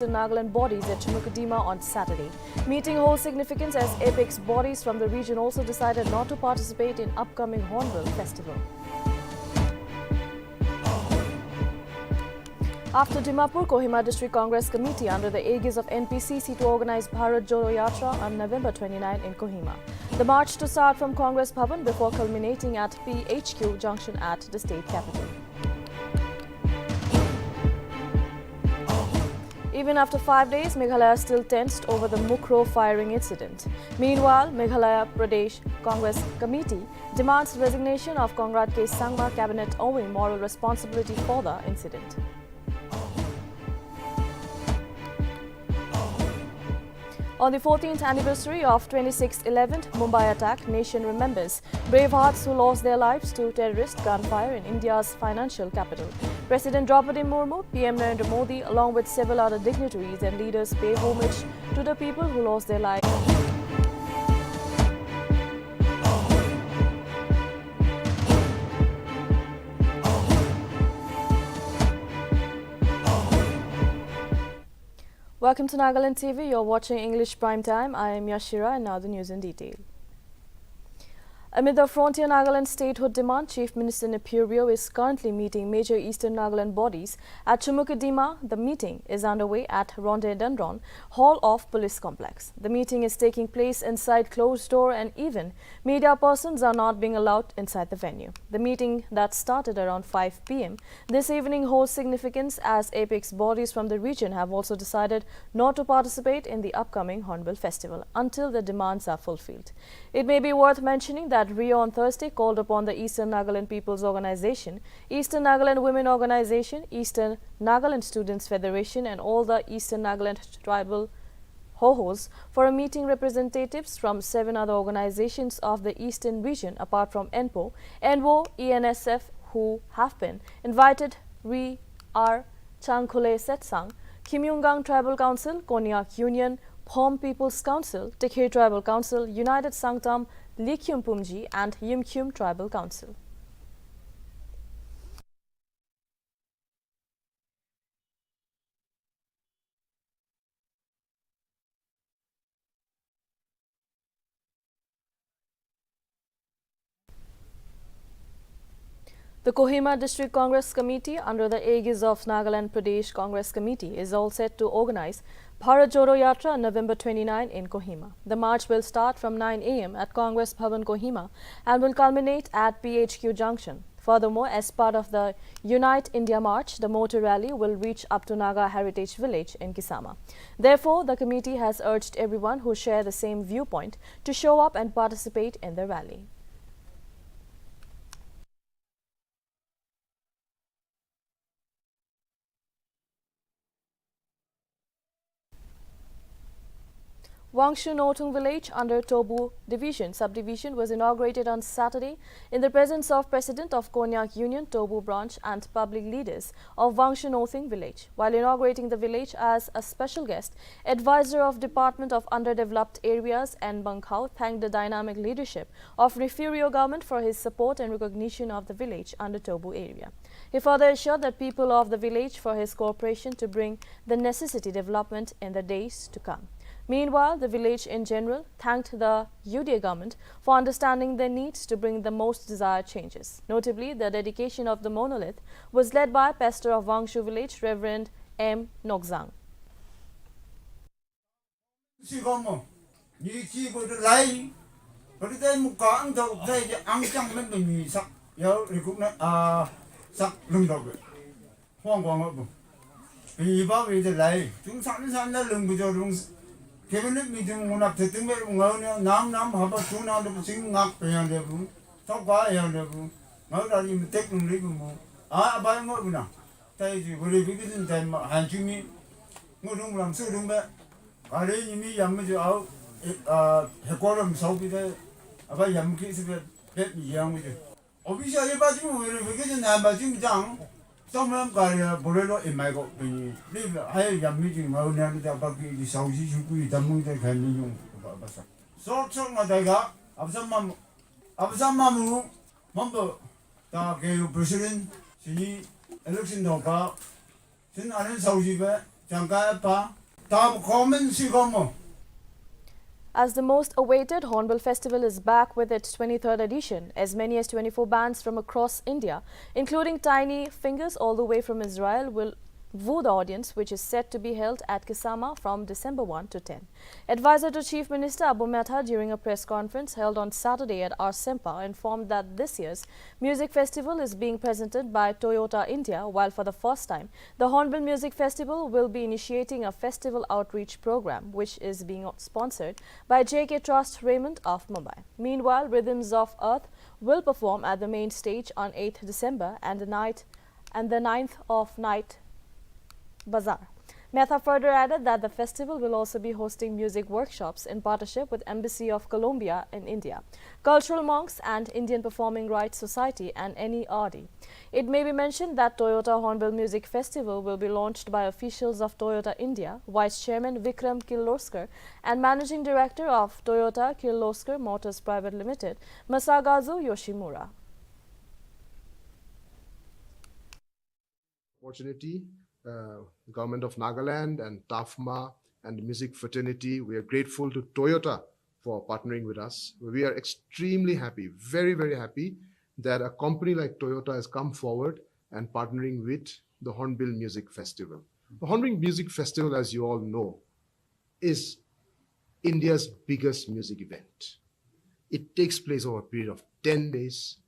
Eastern Nagaland bodies at Chumukadima on Saturday. Meeting holds significance as apex bodies from the region also decided not to participate in upcoming Hornbill festival. After Dimapur, Kohima District Congress Committee under the aegis of NPCC to organize Bharat Jodo Yatra on November 29 in Kohima. The march to start from Congress Bhavan before culminating at PHQ Junction at the state capital. Even after 5 days, Meghalaya still tensed over the Mukro firing incident. Meanwhile, Meghalaya Pradesh Congress Committee demands resignation of Congrad K. Sangma cabinet owing moral responsibility for the incident. On the 14th anniversary of 26/11 Mumbai attack, nation remembers brave hearts who lost their lives to terrorist gunfire in India's financial capital. President Draupadi Murmu, PM Narendra Modi, along with several other dignitaries and leaders pay homage to the people who lost their lives. Welcome to Nagaland TV. You're watching English Prime Time. I am Yashira and now the news in detail. Amid the Frontier Nagaland statehood demand, Chief Minister Nepurio is currently meeting major Eastern Nagaland bodies at Chumukadima. The meeting is underway at Rondedundron Hall of Police Complex. The meeting is taking place inside closed door and even media persons are not being allowed inside the venue. The meeting that started around 5 p.m. this evening holds significance as apex bodies from the region have also decided not to participate in the upcoming Hornbill festival until the demands are fulfilled. It may be worth mentioning that Rio on Thursday called upon the Eastern Nagaland People's Organization, Eastern Nagaland Women Organization, Eastern Nagaland Students Federation and all the Eastern Nagaland tribal Hohos for a meeting representatives from 7 other organizations of the Eastern region apart from ENPO, ENVO, ENSF who have been invited. Ri R. Changkhule Setsang, Kimyungang Tribal Council, Konyak Union, Phom People's Council, Tikhe Tribal Council, United Sangtam, Likyum Pumji and Yimkyum Tribal Council. The Kohima District Congress Committee under the aegis of Nagaland Pradesh Congress Committee is all set to organize Bharat Jodo Yatra on November 29 in Kohima. The march will start from 9 a.m. at Congress Bhavan Kohima and will culminate at PHQ Junction. Furthermore, as part of the Unite India March, the motor rally will reach up to Naga Heritage Village in Kisama. Therefore, the committee has urged everyone who share the same viewpoint to show up and participate in the rally. Wangshu Notung village under Tobu Division subdivision was inaugurated on Saturday in the presence of President of Konyak Union Tobu branch and public leaders of Wangshu Notung village. While inaugurating the village as a special guest, advisor of Department of Underdeveloped Areas N. Bangkhao thanked the dynamic leadership of Refugio government for his support and recognition of the village under Tobu area. He further assured the people of the village for his cooperation to bring the necessary development in the days to come. Meanwhile, the village in general thanked the UDA government for understanding their needs to bring the most desired changes. Notably, the dedication of the monolith was led by pastor of Wangshu village, Reverend M. Nokzang. Cabinet meeting one up the thing nam have a 2 hours of singing up beyond the room, talk by the room, not that you take them living more. Ah, by more now. Tell you, will you begin them handing me? Mudum, I'm so doing that. I lay me, Yamaji out, Hekorum, so be there. About Yamkis, get me young with it. Obviously, about you will begin about you down. Some of them got a bolero in my go. Live higher young meeting, my own and the Baki, the South Shukui, the moon that can be young. So, what I got of some mamu, Mumbo, the Gay President, she election dog, Sin Alan Sauji, Changka pa, tab comment si komo. As the most awaited Hornbill Festival is back with its 23rd edition, as many as 24 bands from across India, including Tiny Fingers all the way from Israel, will woo the audience, which is set to be held at Kisama from December 1 to 10. Advisor to Chief Minister Abu Mehta during a press conference held on Saturday at Arsempa informed that this year's music festival is being presented by Toyota India, while for the first time, the Hornbill Music Festival will be initiating a festival outreach program, which is being sponsored by JK Trust Raymond of Mumbai. Meanwhile, Rhythms of Earth will perform at the main stage on 8th December and the 9th of night Bazaar. Mehta further added that the festival will also be hosting music workshops in partnership with Embassy of Colombia in India, Cultural Monks and Indian Performing Rights Society and NERD. It may be mentioned that Toyota Hornbill Music Festival will be launched by officials of Toyota India, Vice Chairman Vikram Kirloskar and Managing Director of Toyota Kirloskar Motors Private Limited, Masagazu Yoshimura. Opportunity. Government of Nagaland and TAFMA and the music fraternity. We are grateful to Toyota for partnering with us. We are extremely happy, very, very happy that a company like Toyota has come forward and partnering with the Hornbill Music Festival. The Hornbill Music Festival, as you all know, is India's biggest music event. It takes place over a period of 10 days.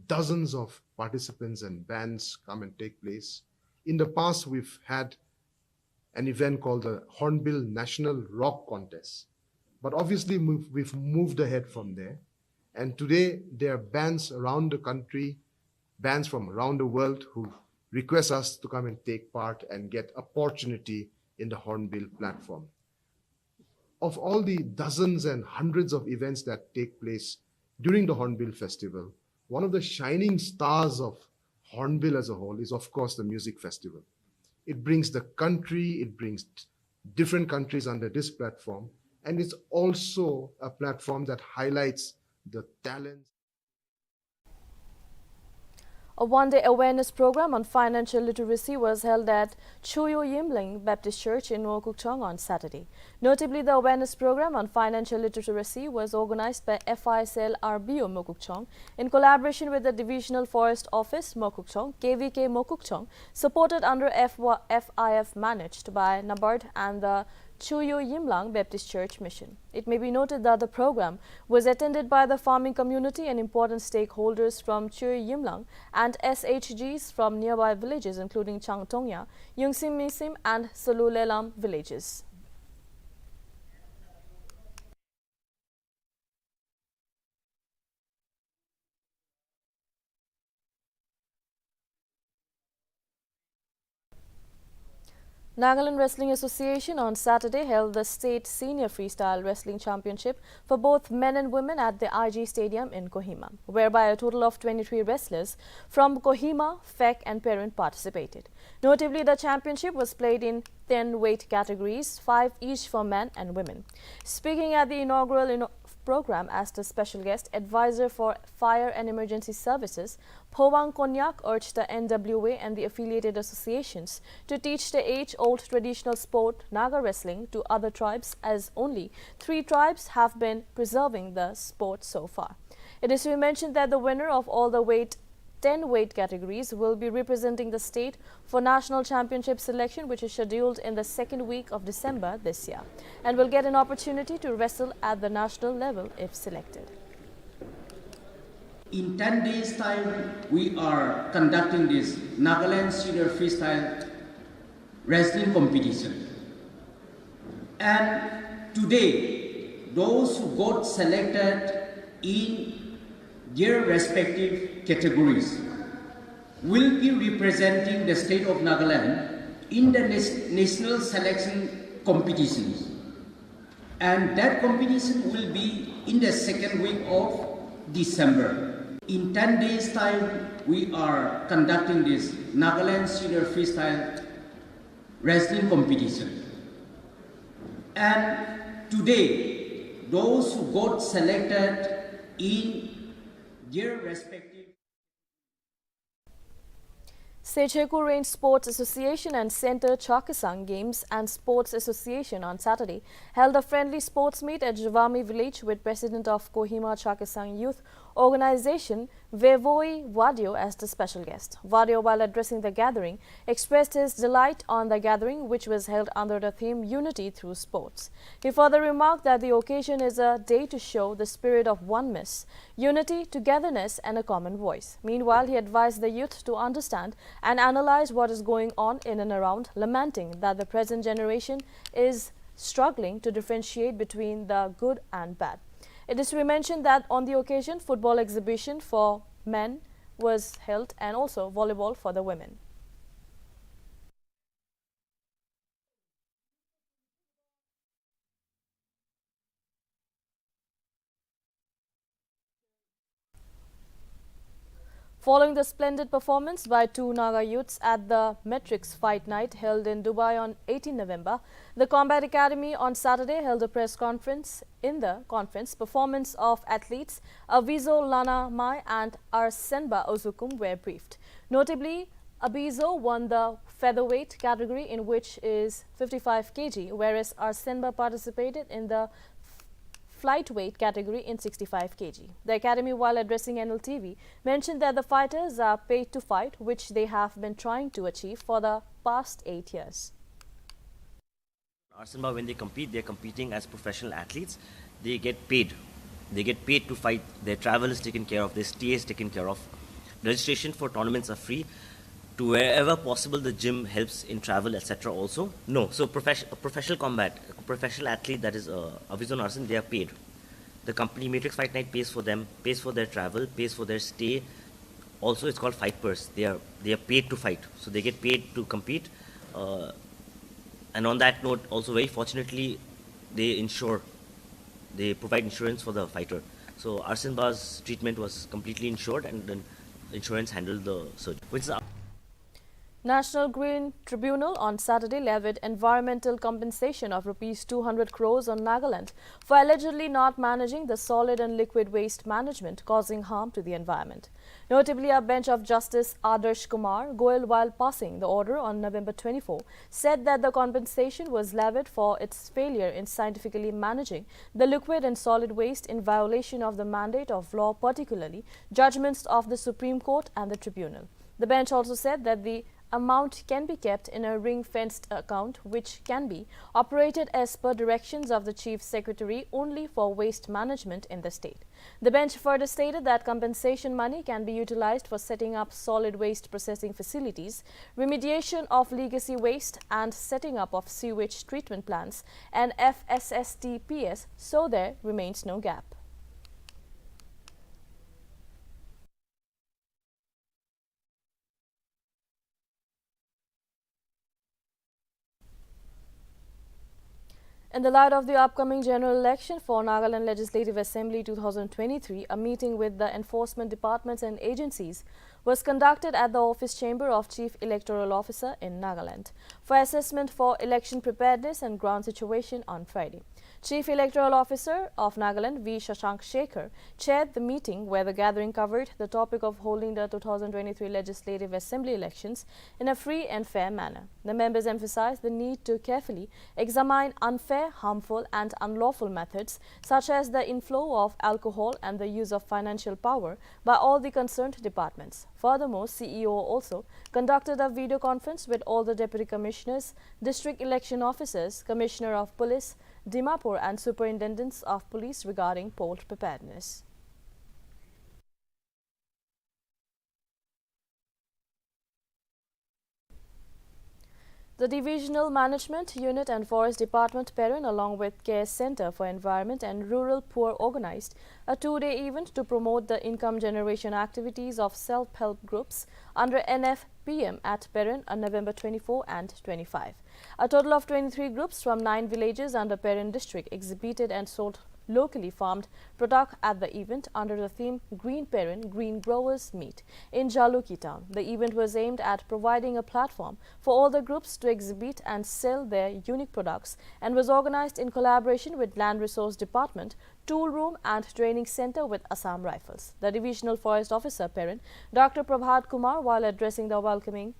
Dozens of participants and bands come and take place. In the past, we've had an event called the Hornbill National Rock Contest. But obviously, we've moved ahead from there. And today, there are bands around the country, bands from around the world who request us to come and take part and get opportunity in the Hornbill platform. Of all the dozens and hundreds of events that take place during the Hornbill Festival, one of the shining stars of Hornbill as a whole is, of course, the music festival. It brings the country, it brings different countries under this platform, and it's also a platform that highlights the talents. A one-day awareness program on financial literacy was held at Choyo Yimling Baptist Church in Mokokchung on Saturday. Notably, the awareness program on financial literacy was organized by FISL RBO Mokokchung in collaboration with the Divisional Forest Office Mokokchung, KVK Mokokchung, supported under FIF managed by NABARD and the Choyo Yimlang Baptist Church Mission. It may be noted that the program was attended by the farming community and important stakeholders from Choyo Yimlang and SHGs from nearby villages including Changtongya, Yungsim Misim and Salulelam villages. Nagaland Wrestling Association on Saturday held the State Senior Freestyle Wrestling Championship for both men and women at the IG Stadium in Kohima, whereby a total of 23 wrestlers from Kohima, FEC and Parent participated. Notably, the championship was played in 10 weight categories, 5 each for men and women. Speaking at the inaugural program as the special guest, advisor for Fire and Emergency Services, Phowang Konyak urged the NWA and the affiliated associations to teach the age-old traditional sport Naga wrestling to other tribes, as only 3 tribes have been preserving the sport so far. It is to be mentioned that the winner of all the 10 weight categories will be representing the state for national championship selection, which is scheduled in the second week of December this year, and will get an opportunity to wrestle at the national level if selected. In 10 days' time, we are conducting this Nagaland Senior Freestyle Wrestling Competition. And today, those who got selected in their respective categories will be representing the state of Nagaland in the national selection competitions. And that competition will be in the second week of December. In 10 days' time, we are conducting this Nagaland Senior Freestyle Wrestling Competition. And today, those who got selected in their respective Secheku Range Sports Association and Centre Chakasang Games and Sports Association on Saturday held a friendly sports meet at Javami village with President of Kohima Chakasang Youth Organization Vevoi Wadio as the special guest. Wadio, while addressing the gathering, expressed his delight on the gathering, which was held under the theme Unity Through Sports. He further remarked that the occasion is a day to show the spirit of oneness, unity, togetherness and a common voice. Meanwhile, he advised the youth to understand and analyze what is going on in and around, lamenting that the present generation is struggling to differentiate between the good and bad. It is to be mentioned that on the occasion, football exhibition for men was held and also volleyball for the women. Following the splendid performance by two Naga youths at the Matrix Fight Night held in Dubai on 18 November, the Combat Academy on Saturday held a press conference. In the conference, performance of athletes Avizo Lana Mai and Arsenba Ozukum were briefed. Notably, Abizo won the featherweight category, in which is 55 kg, whereas Arsenba participated in the flightweight category in 65 kg. The academy, while addressing Nltv, mentioned that the fighters are paid to fight, which they have been trying to achieve for the past 8 years. Arsenba, when they compete, they're competing as professional athletes. They get paid. They get paid to fight. Their travel is taken care of. Their stay is taken care of. Registration for tournaments are free. To wherever possible, the gym helps in travel, etc. also. No, so professional combat, a professional athlete, that is Avizo and Arsen, they are paid. The company Matrix Fight Night pays for them, pays for their travel, pays for their stay. Also, it's called fight purse. They are paid to fight, so they get paid to compete. And on that note, also very fortunately, they provide insurance for the fighter. So Arsenba's treatment was completely insured, and then insurance handled the surgery. Which is National Green Tribunal on Saturday levied environmental compensation of Rs 200 crores on Nagaland for allegedly not managing the solid and liquid waste management, causing harm to the environment. Notably, a bench of Justice Adarsh Kumar Goel, while passing the order on November 24, said that the compensation was levied for its failure in scientifically managing the liquid and solid waste in violation of the mandate of law, particularly judgments of the Supreme Court and the Tribunal. The bench also said that the amount can be kept in a ring-fenced account, which can be operated as per directions of the Chief Secretary only for waste management in the state. The bench further stated that compensation money can be utilized for setting up solid waste processing facilities, remediation of legacy waste and setting up of sewage treatment plants and FSSTPS, so there remains no gap. In the light of the upcoming general election for Nagaland Legislative Assembly 2023, a meeting with the enforcement departments and agencies was conducted at the office chamber of Chief Electoral Officer in Nagaland for assessment for election preparedness and ground situation on Friday. Chief Electoral Officer of Nagaland, V. Shashank Shekhar, chaired the meeting, where the gathering covered the topic of holding the 2023 Legislative Assembly elections in a free and fair manner. The members emphasized the need to carefully examine unfair, harmful and unlawful methods such as the inflow of alcohol and the use of financial power by all the concerned departments. Furthermore, CEO also conducted a video conference with all the Deputy Commissioners, District Election Officers, Commissioner of Police, Dimapur and Superintendents of Police regarding poll preparedness. The Divisional Management Unit and Forest Department Perin, along with Care Center for Environment and Rural Poor, organized a two-day event to promote the income generation activities of self-help groups under NFPM at Perin on November 24 and 25. A total of 23 groups from 9 villages under Perin district exhibited and sold locally farmed product at the event under the theme Green Parent, Green Growers Meet in Jaluki town. The event was aimed at providing a platform for all the groups to exhibit and sell their unique products and was organized in collaboration with Land Resource Department, Tool Room and Training Center with Assam Rifles. The Divisional Forest Officer Parent, Dr. Prabhat Kumar, while addressing the welcoming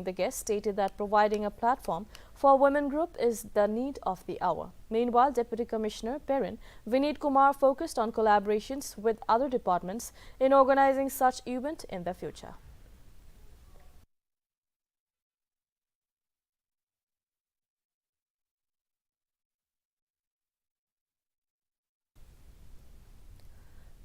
the guests, stated that providing a platform for a women group is the need of the hour. Meanwhile, Deputy Commissioner Perrin Vineet Kumar focused on collaborations with other departments in organizing such event in the future.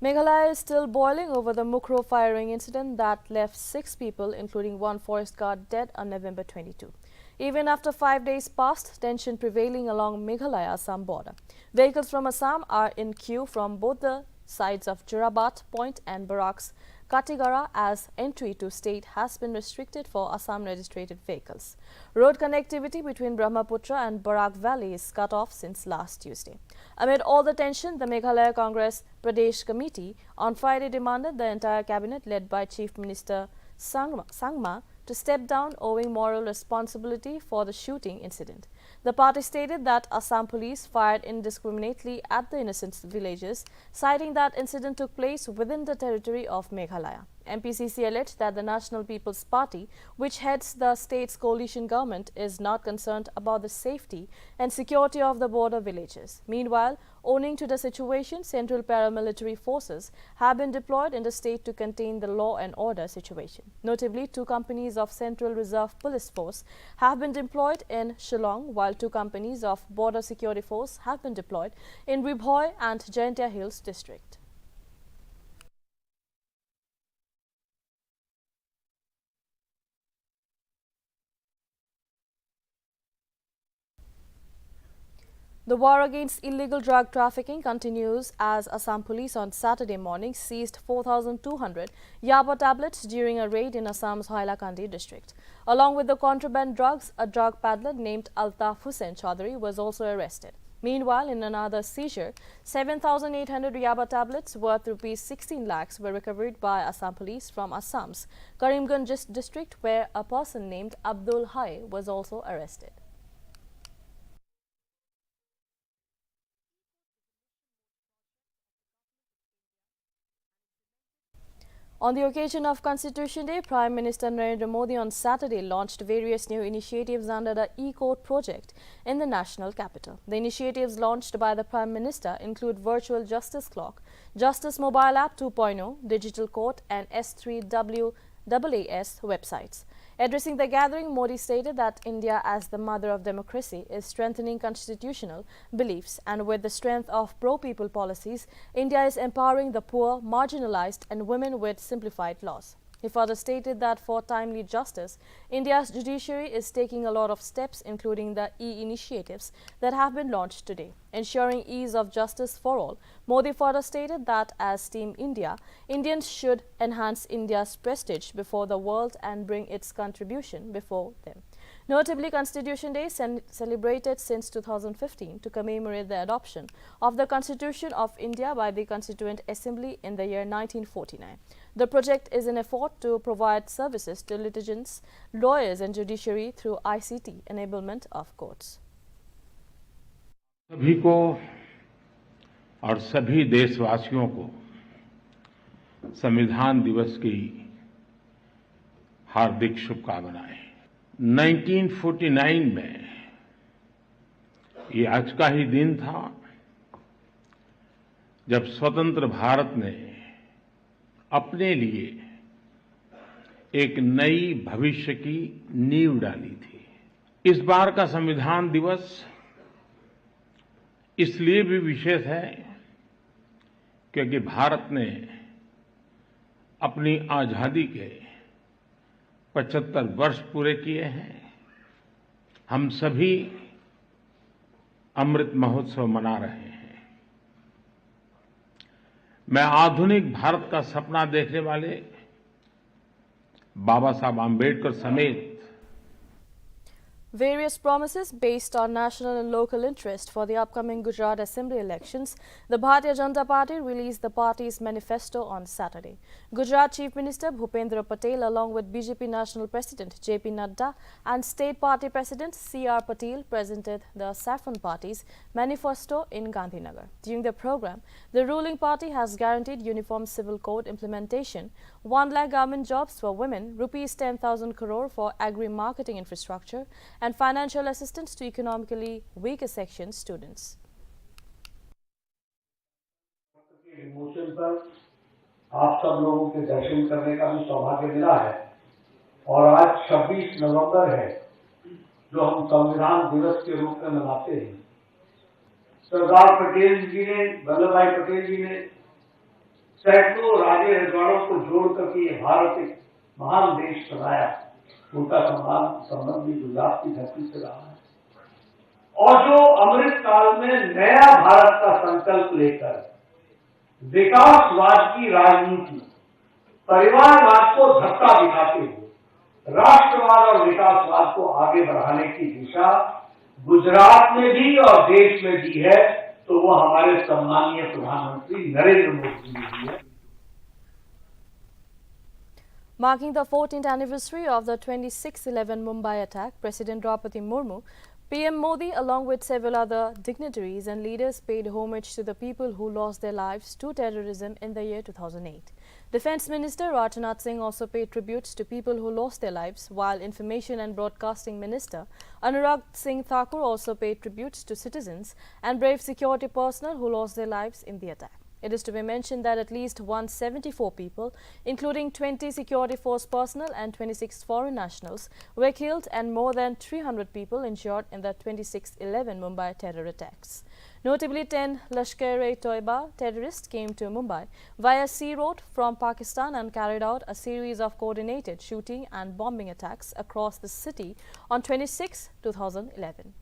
Meghalaya is still boiling over the Mukro firing incident that left 6 people, including 1 forest guard, dead on November 22. Even after 5 days passed, tension prevailing along Meghalaya-Assam border. Vehicles from Assam are in queue from both the sides of Jurabat Point and Barak's Katigara as entry to state has been restricted for Assam registered vehicles. Road connectivity between Brahmaputra and Barak Valley is cut off since last Tuesday. Amid all the tension, the Meghalaya Congress Pradesh Committee on Friday demanded the entire cabinet led by Chief Minister Sangma to step down owing moral responsibility for the shooting incident. The party stated that Assam police fired indiscriminately at the innocent villagers, citing that incident took place within the territory of Meghalaya. MPCC alleged that the National People's Party, which heads the state's coalition government, is not concerned about the safety and security of the border villages. Meanwhile, owing to the situation, central paramilitary forces have been deployed in the state to contain the law and order situation. Notably, 2 companies of Central Reserve Police Force have been deployed in Shillong, while 2 companies of Border Security Force have been deployed in Ribhoi and Jaintia Hills district. The war against illegal drug trafficking continues as Assam police on Saturday morning seized 4,200 Yaba tablets during a raid in Assam's Hailakandi district. Along with the contraband drugs, a drug peddler named Altaf Hussain Chaudhary was also arrested. Meanwhile, in another seizure, 7,800 Yaba tablets worth rupees 16 lakhs were recovered by Assam police from Assam's Karimganj district, where a person named Abdul Hai was also arrested. On the occasion of Constitution Day, Prime Minister Narendra Modi on Saturday launched various new initiatives under the e-court project in the national capital. The initiatives launched by the Prime Minister include Virtual Justice Clock, Justice Mobile App 2.0, Digital Court and S3WAAS websites. Addressing the gathering, Modi stated that India, as the mother of democracy, is strengthening constitutional beliefs, and with the strength of pro-people policies, India is empowering the poor, marginalized and women with simplified laws. He further stated that for timely justice, India's judiciary is taking a lot of steps, including the e-initiatives that have been launched today. Ensuring ease of justice for all, Modi further stated that as Team India, Indians should enhance India's prestige before the world and bring its contribution before them. Notably, Constitution Day celebrated since 2015 to commemorate the adoption of the Constitution of India by the Constituent Assembly in the year 1949. The project is an effort to provide services to litigants, lawyers and judiciary through ICT enablement of courts. सभी को और सभी देशवासियों को संविधान दिवस की हार्दिक शुभकामनाएं। 1949 में ये आज का ही दिन था जब स्वतंत्र भारत ने अपने लिए एक नई भविष्य की नींव डाली थी। इस बार का संविधान दिवस इसलिए भी विशेष है क्योंकि भारत ने अपनी आजादी के 75 वर्ष पूरे किए हैं। हम सभी अमृत महोत्सव मना रहे हैं। मैं आधुनिक भारत का सपना देखने वाले बाबा साहब आंबेडकर समेत various promises based on national and local interest for the upcoming Gujarat Assembly elections, the Bharatiya Janata Party released the party's manifesto on Saturday. Gujarat Chief Minister Bhupendra Patel, along with BJP National President JP Nadda and State Party President CR Patel, presented the Saffron Party's manifesto in Gandhinagar. During the program, the ruling party has guaranteed uniform civil code implementation, 1 lakh government jobs for women, rupees 10,000 crore for agri-marketing infrastructure, and financial assistance to economically weaker section students. Emotion पर आप सब लोगों के दर्शन करने का भी सौभाग्य मिला है और आज 26 नवंबर है जो हम संविधान दिवस के रूप में मनाते हैं। सरदार पटेल जी ने, वल्लभ भाई पटेल जी ने सैकड़ों राजे रजवाड़ों को जोड़कर के भारत एक महान देश बनाया। उनका संबंध भी गुजरात की धरती से रहा है और जो अमृत काल में नया भारत का संकल्प लेकर विकासवाद की राजनीति, परिवारवाद को धक्का दिखाते हुए राष्ट्रवाद और विकासवाद को आगे बढ़ाने की दिशा गुजरात में भी और देश में भी है, तो वो हमारे सम्मानीय प्रधानमंत्री नरेंद्र मोदी जी भी है। Marking the 14th anniversary of the 26/11 Mumbai attack, President Draupadi Murmu, PM Modi, along with several other dignitaries and leaders, paid homage to the people who lost their lives to terrorism in the year 2008. Defence Minister Rajnath Singh also paid tributes to people who lost their lives, while Information and Broadcasting Minister Anurag Singh Thakur also paid tributes to citizens and brave security personnel who lost their lives in the attack. It is to be mentioned that at least 174 people, including 20 security force personnel and 26 foreign nationals, were killed and more than 300 people injured in the 26/11 Mumbai terror attacks. Notably, 10 Lashkar-e-Toiba terrorists came to Mumbai via sea road from Pakistan and carried out a series of coordinated shooting and bombing attacks across the city on 26, 2011.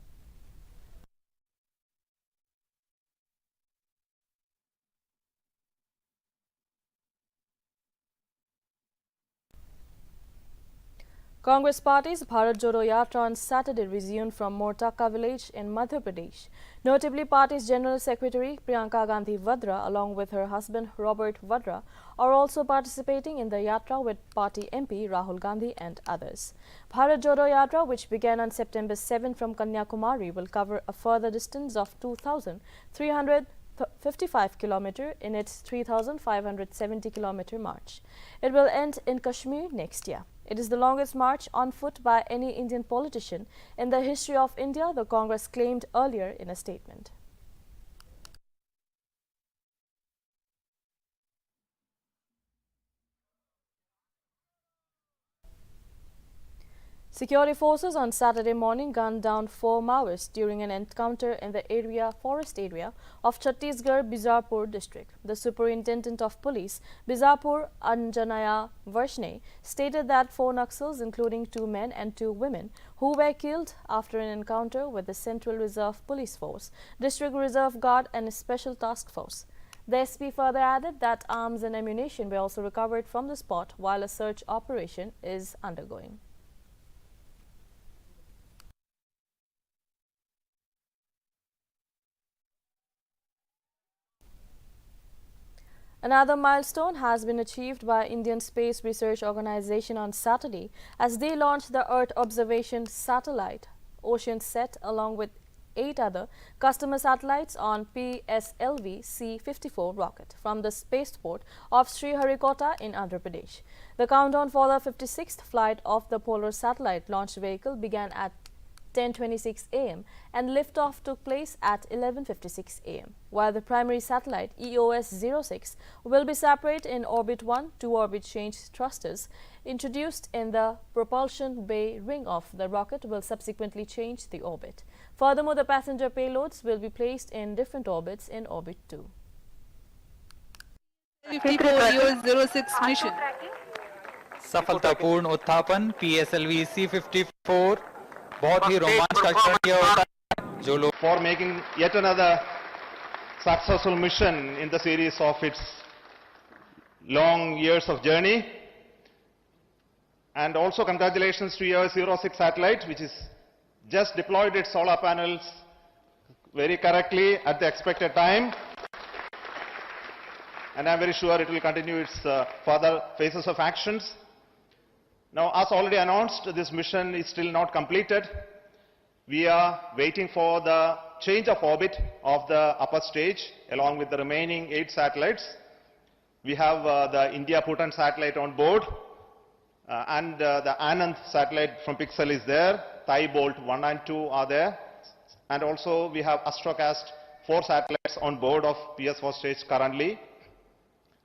Congress Party's Bharat Jodo Yatra on Saturday resumed from Mortaka village in Madhya Pradesh. Notably, party's General Secretary Priyanka Gandhi Vadra, along with her husband Robert Vadra, are also participating in the yatra with party MP Rahul Gandhi and others. Bharat Jodo Yatra, which began on September 7 from Kanyakumari, will cover a further distance of 2,355 km in its 3,570 km march. It will end in Kashmir next year. It is the longest march on foot by any Indian politician in the history of India, the Congress claimed earlier in a statement. Security forces on Saturday morning gunned down 4 Maoists during an encounter in the forest area of Chhattisgarh Bizarpur district. The Superintendent of Police, Bizarpur, Anjanaya Varshne, stated that 4 Naxals, including 2 men and 2 women, who were killed after an encounter with the Central Reserve Police Force, District Reserve Guard and a Special Task Force. The SP further added that arms and ammunition were also recovered from the spot while a search operation is undergoing. Another milestone has been achieved by Indian Space Research Organisation on Saturday as they launched the Earth Observation Satellite OceanSat along with 8 other customer satellites on PSLV C-54 rocket from the spaceport of Sriharikota in Andhra Pradesh. The countdown for the 56th flight of the Polar Satellite launch vehicle began at 10:26 a.m. and liftoff took place at 11:56 a.m. While the primary satellite EOS-06 will be separate in orbit 1, 2 orbit change thrusters introduced in the propulsion bay ring of the rocket will subsequently change the orbit. Furthermore, the passenger payloads will be placed in different orbits in orbit 2. 54 EOS-06 mission. सफलतापूर्ण उत्थापन PSLV C-54 बहुत ही रोमांचक क्षण ये होता है जो लोग for making yet another successful mission in the series of its long years of journey. And also congratulations to your 06 satellite, which is just deployed its solar panels very correctly at the expected time. And I'm very sure it will continue its further phases of actions. Now, as already announced, this mission is still not completed. We are waiting for the change of orbit of the upper stage along with the remaining 8 satellites. We have the India Bhutan satellite on board and the Anand satellite from Pixel is there. Thai Bolt 1 and 2 are there. And also we have Astrocast 4 satellites on board of PS4 stage currently.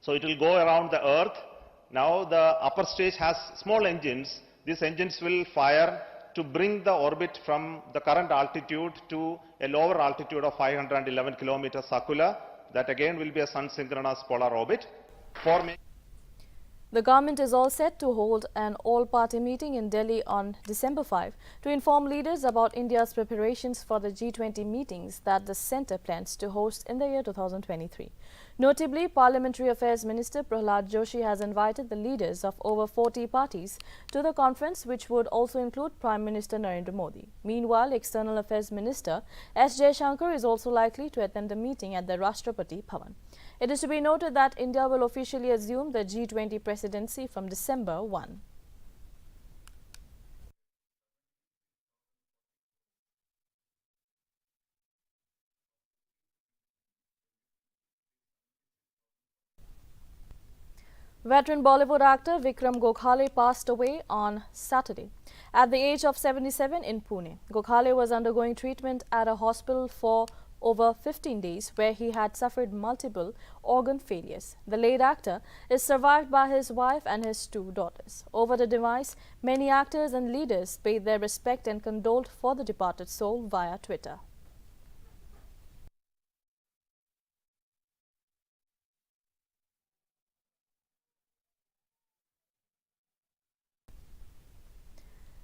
So it will go around the Earth. Now the upper stage has small engines. These engines will fire to bring the orbit from the current altitude to a lower altitude of 511 kilometers circular. That again will be a sun-synchronous polar orbit. The government is all set to hold an all-party meeting in Delhi on December 5 to inform leaders about India's preparations for the G20 meetings that the centre plans to host in the year 2023. Notably, Parliamentary Affairs Minister Prahlad Joshi has invited the leaders of over 40 parties to the conference, which would also include Prime Minister Narendra Modi. Meanwhile, External Affairs Minister S. Jaishankar is also likely to attend the meeting at the Rashtrapati Bhavan. It is to be noted that India will officially assume the G20 presidency from December 1. Veteran Bollywood actor Vikram Gokhale passed away on Saturday at the age of 77 in Pune. Gokhale was undergoing treatment at a hospital for over 15 days where he had suffered multiple organ failures. The late actor is survived by his wife and his 2 daughters. Over the device, many actors and leaders paid their respect and condoled for the departed soul via Twitter.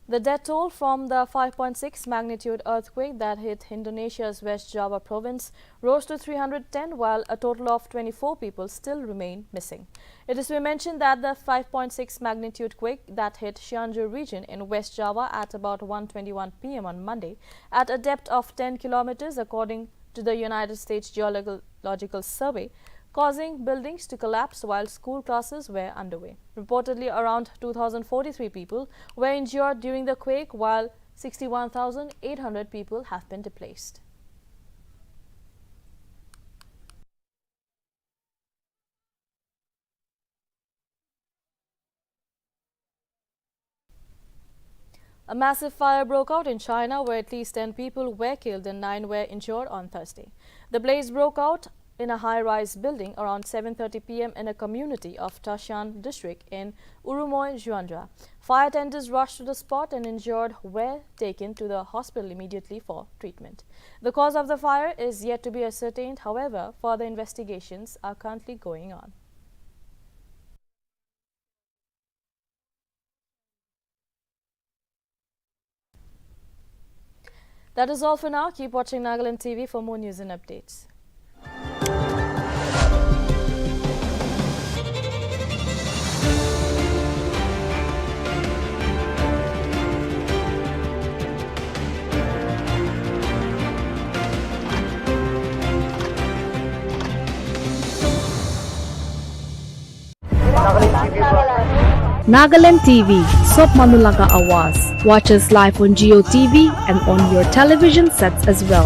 The death toll from the 5.6 magnitude earthquake that hit Indonesia's West Java province rose to 310, while a total of 24 people still remain missing. It is to be mentioned that the 5.6 magnitude quake that hit Cianjur region in West Java at about 1:21 p.m. on Monday at a depth of 10 kilometers, according to the United States Geological Survey, causing buildings to collapse while school classes were underway. Reportedly, around 2,043 people were injured during the quake, while 61,800 people have been displaced. A massive fire broke out in China, where at least 10 people were killed and 9 were injured on Thursday. The blaze broke out in a high-rise building around 7:30 p.m. in a community of Taxian district in Urumoy, Zhuangzhou. Fire tenders rushed to the spot and injured were taken to the hospital immediately for treatment. The cause of the fire is yet to be ascertained. However, further investigations are currently going on. That is all for now. Keep watching Nagaland TV for more news and updates. Nagaland TV, Sop Manulaga Awas. Watch us live on Jio TV and on your television sets as well.